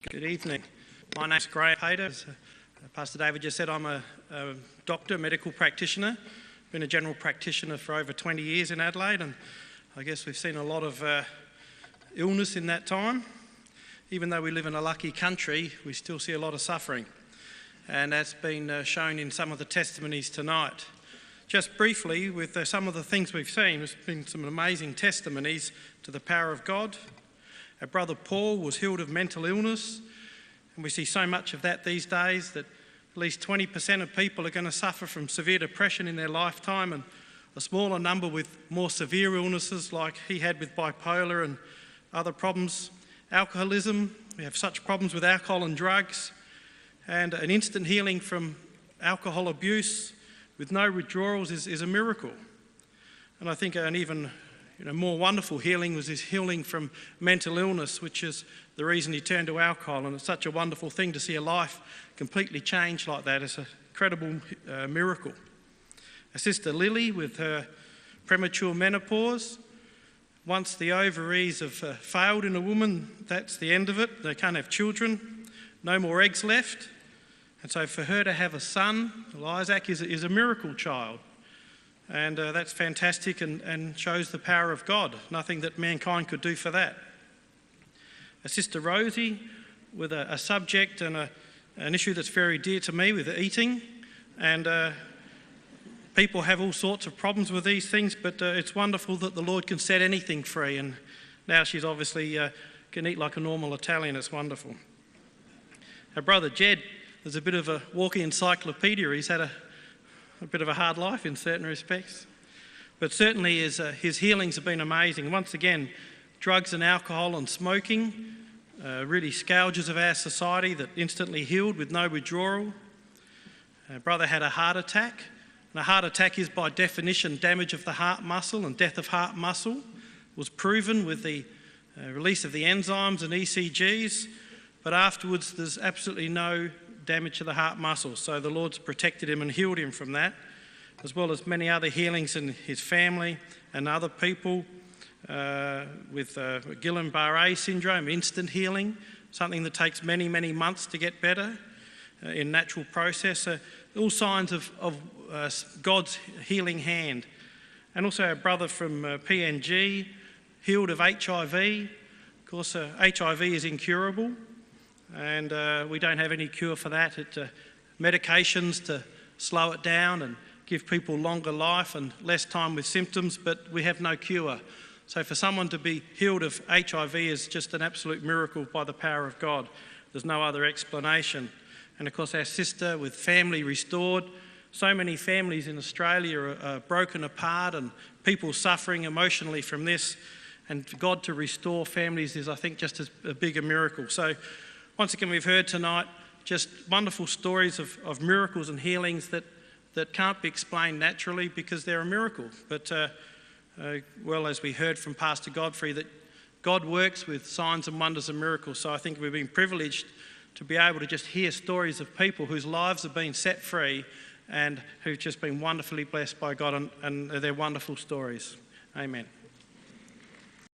Good evening. My name's Graeme. As Pastor David just said, I'm a doctor, medical practitioner. Been a general practitioner for over 20 years in Adelaide, and I guess we've seen a lot of illness in that time. Even though we live in a lucky country, we still see a lot of suffering, and that's been shown in some of the testimonies tonight. Just briefly, with some of the things we've seen, there's been some amazing testimonies to the power of God. Our brother Paul was healed of mental illness, and we see so much of that these days that at least 20% of people are going to suffer from severe depression in their lifetime, and a smaller number with more severe illnesses like he had with bipolar and other problems. Alcoholism, we have such problems with alcohol and drugs, and an instant healing from alcohol abuse with no withdrawals is a miracle. And I think an even more wonderful healing was his healing from mental illness, which is the reason he turned to alcohol. And it's such a wonderful thing to see a life completely changed like that. It's an incredible miracle. Our sister Lily with her premature menopause. Once the ovaries have failed in a woman, that's the end of it. They can't have children, no more eggs left. And so for her to have a son, Isaac, is a miracle child. And that's fantastic and shows the power of God. Nothing that mankind could do for that. Our sister Rosie with a subject and an issue that's very dear to me with eating. And people have all sorts of problems with these things, but it's wonderful that the Lord can set anything free. And now she's obviously can eat like a normal Italian. It's wonderful. Our brother Jed is a bit of a walking encyclopedia. He's had a bit of a hard life in certain respects. But certainly his healings have been amazing. Once again, drugs and alcohol and smoking, really scourges of our society that instantly healed with no withdrawal. Our brother had a heart attack. And a heart attack is by definition damage of the heart muscle, and death of heart muscle was proven with the release of the enzymes and ECGs. But afterwards, there's absolutely no damage to the heart muscle. So the Lord's protected him and healed him from that, as well as many other healings in his family and other people with Guillain-Barré syndrome, instant healing, something that takes many, many months to get better in natural process. All signs of God's healing hand. And also our brother from PNG, healed of HIV. Of course, HIV is incurable, and we don't have any cure for that. Medications to slow it down and give people longer life and less time with symptoms, but we have no cure. So for someone to be healed of HIV is just an absolute miracle by the power of God. There's no other explanation. And of course our sister with family restored. So many families in Australia are broken apart and people suffering emotionally from this. And for God to restore families is, I think, just as a bigger miracle. So once again, we've heard tonight just wonderful stories of miracles and healings that can't be explained naturally because they're a miracle. But, well, as we heard from Pastor Godfrey, that God works with signs and wonders and miracles. So I think we've been privileged to be able to just hear stories of people whose lives have been set free and who've just been wonderfully blessed by God, and they're wonderful stories. Amen.